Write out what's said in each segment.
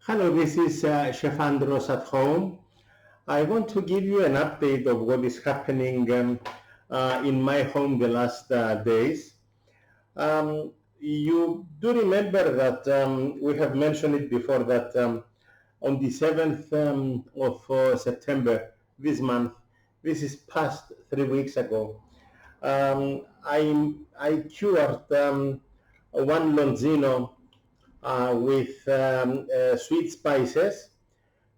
Hello, this is Chef Andros at home. I want to give you an update of what is happening in my home the last days. You do remember that we have mentioned it before that on the 7th of September this month, this is past 3 weeks ago, I cured one lonzino with sweet spices,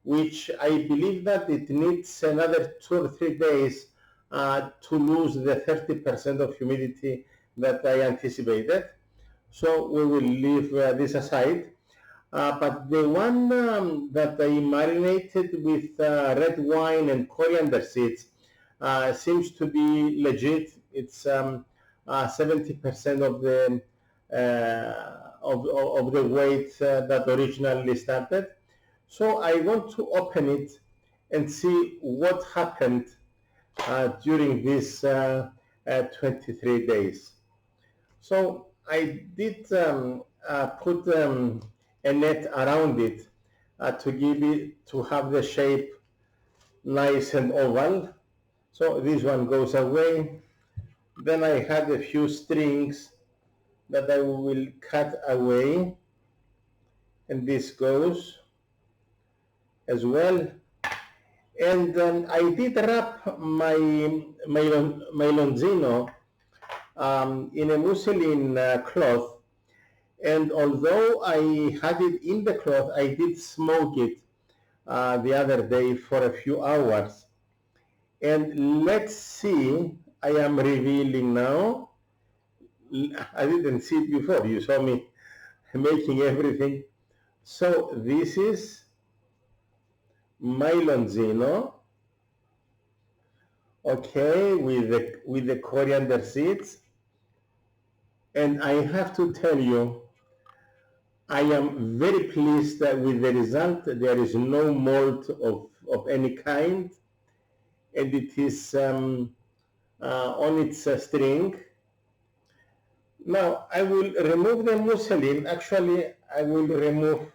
which I believe that it needs another 2 or 3 days to lose the 30% of humidity that I anticipated. So we will leave this aside. But the one that I marinated with red wine and coriander seeds seems to be legit. It's 70% of the of the weight that originally started. So I want to open it and see what happened during these 23 days. So I did put a net around it to give it to have the shape nice and oval. So this one goes away. Then I had a few strings that I will cut away, and this goes as well. And I did wrap my lonzino in a muslin cloth, and although I had it in the cloth, I did smoke it the other day for a few hours. And let's see, I am revealing now. I didn't see it before, you saw me making everything. So this is my lonzino, okay, with the coriander seeds. And I have to tell you, I am very pleased with the result. There is no mold of any kind, and it is on its string. Now I will remove the muslin. Actually, I will remove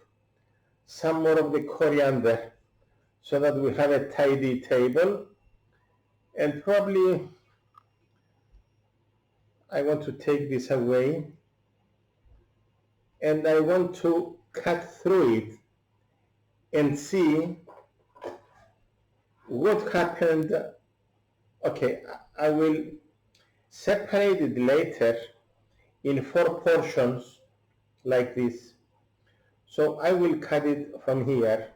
some more of the coriander so that we have a tidy table. And probably I want to take this away, and I want to cut through it and see what happened. Okay, I will separate it later in 4 portions like this. So I will cut it from here.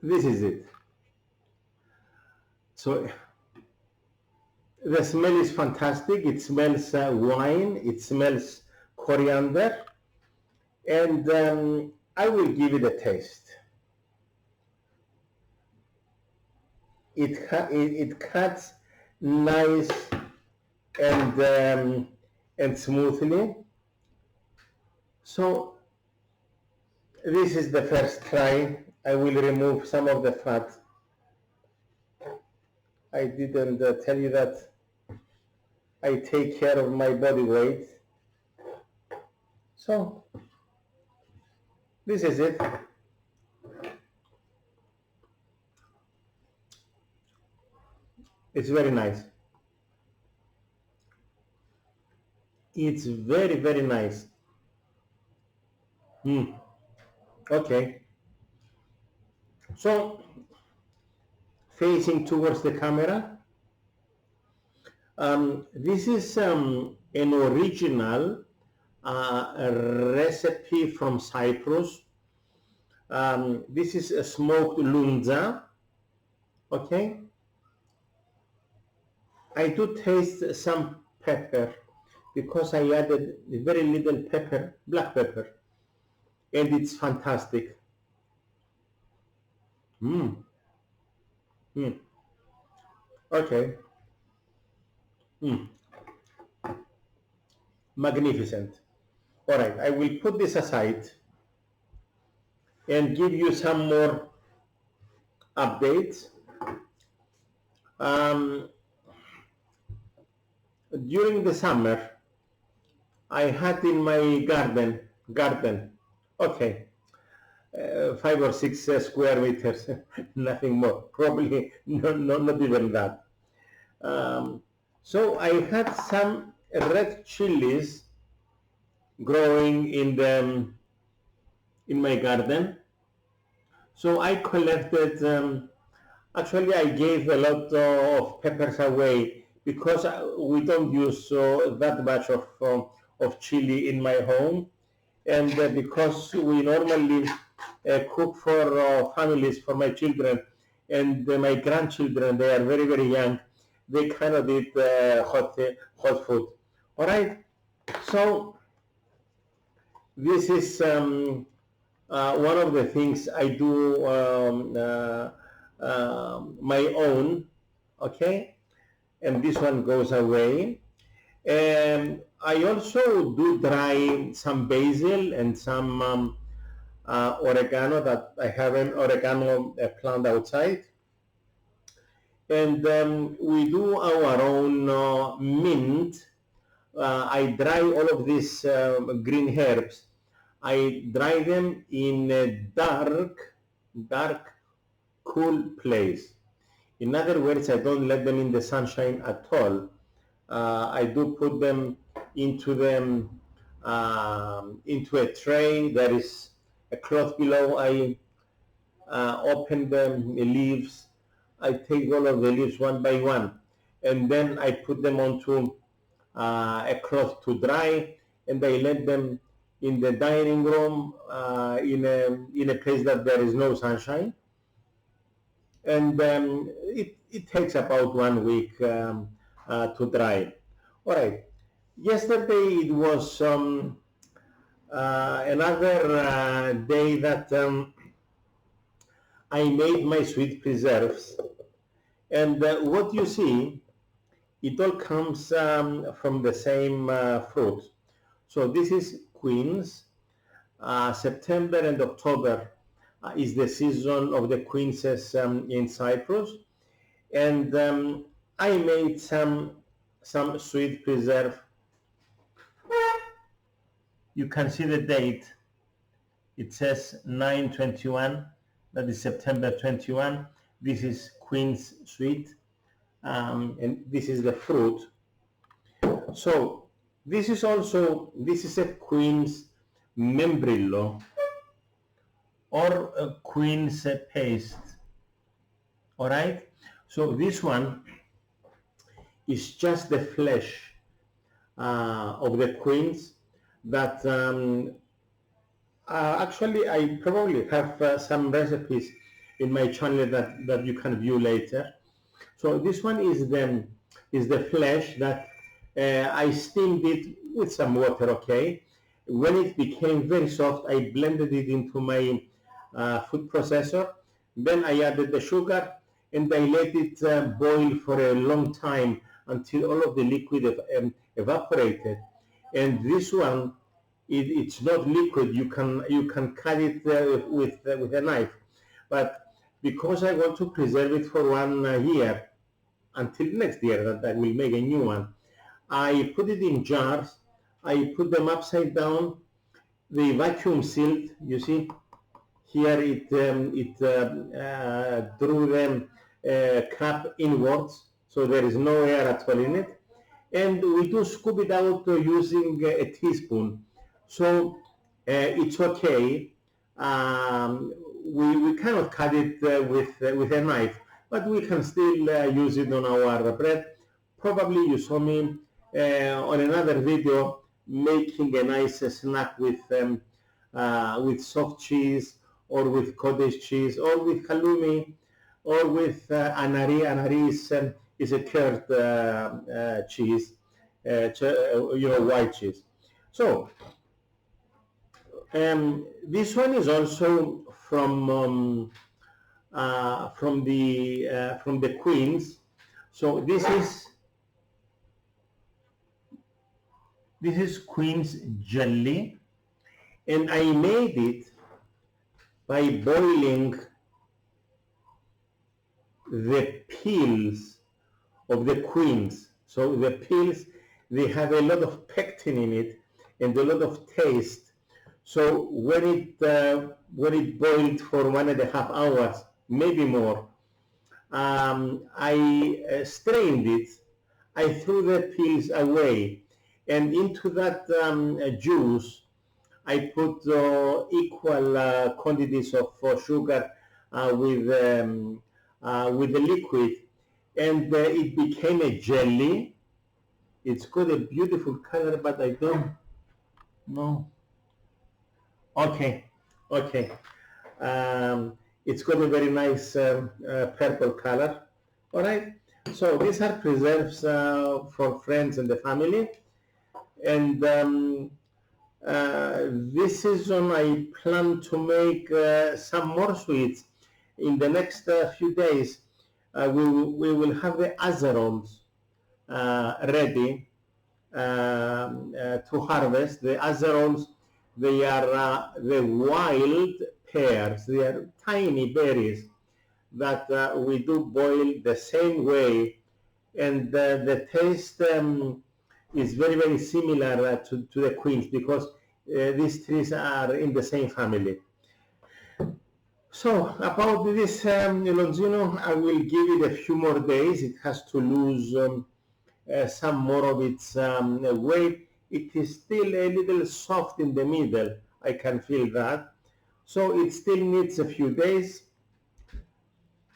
This is it. So the smell is fantastic. It smells wine, it smells coriander, and I will give it a taste. It cuts nice and smoothly. So this is the first try. I will remove some of the fat. I didn't tell you that I take care of my body weight. So this is it. It's very nice. It's very, very nice. Okay. So facing towards the camera, this is an original recipe from Cyprus. This is a smoked lountza. Okay. I do taste some pepper because I added very little pepper, black pepper, and it's fantastic. Okay. Magnificent. All right, I will put this aside and give you some more updates. during the summer, I had in my garden, okay, 5 or 6 square meters, nothing more, probably not even that. Um, so I had some red chilies growing in my garden. So I collected. Actually, I gave a lot of peppers away because we don't use that much of chili in my home, and because we normally cook for families, for my children and my grandchildren. They are very young. They cannot eat hot food. All right. So this is one of the things I do my own, okay, and this one goes away. And I also do dry some basil and some oregano, that I have an oregano plant outside. And we do our own mint. I dry all of these green herbs. I dry them in a dark, cool place. In other words, I don't let them in the sunshine at all. I do put them into into a tray. There is a cloth below. I open the leaves. I take all of the leaves one by one, and then I put them onto a cloth to dry, and I let them in the dining room in a place that there is no sunshine, and it takes about 1 week to dry. All right. Yesterday it was another day that I made my sweet preserves, and what you see, it all comes from the same fruit. So this is quince. September and October is the season of the quinces in Cyprus, and I made some sweet preserve. You can see the date. It says 9/21. That is September 21. This is quince sweet, and this is the fruit. So this is a quince membrillo or a quince paste. All right. So this one is just the flesh of the quince that actually I probably have some recipes in my channel that you can view later. So this one is the flesh that I steamed it with some water, okay? When it became very soft, I blended it into my food processor. Then I added the sugar and I let it boil for a long time until all of the liquid evaporated. And this one, it's not liquid. You can cut it with a knife. But because I want to preserve it for 1 year, until next year that I will make a new one, I put it in jars. I put them upside down. They vacuum sealed. You see, here it drew them cap inwards, so there is no air at all in it. And we do scoop it out using a teaspoon. So it's okay. We cannot cut it with a knife, but we can still use it on our bread. Probably you saw me on another video making a nice snack with soft cheese, or with cottage cheese, or with halloumi, or with anari. Anari is a curd cheese, white cheese. So this one is also from the quince. So this is quince jelly, and I made it by boiling the peels of the quince. So the peels they have a lot of pectin in it and a lot of taste. So when it boiled for 1.5 hours, maybe more, I strained it. I threw the peels away, and into that juice, I put equal quantities of sugar with the liquid, and it became a jelly. It's got a beautiful color, but I don't know. Okay, okay. It's got a very nice purple color. All right. So these are preserves for friends and the family, and this season I plan to make some more sweets. In the next few days, we will have the azarols ready to harvest. The azarols, they are the wild pears. They are tiny berries that we do boil the same way, and the taste is very, very similar to the quince, because these trees are in the same family. So about this lonzino, I will give it a few more days. It has to lose some more of its weight. It is still a little soft in the middle. I can feel that. So it still needs a few days.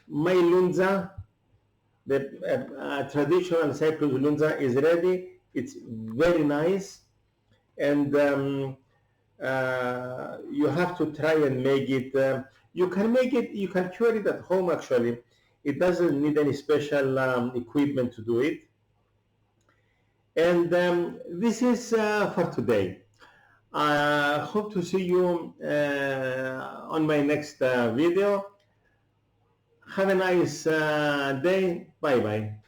My lountza, the traditional Cyprus lountza, is ready. It's very nice, and you have to try and make it. You can make it. You can cure it at home. Actually, it doesn't need any special equipment to do it. And this is for today. I hope to see you on my next video. Have a nice day. Bye bye.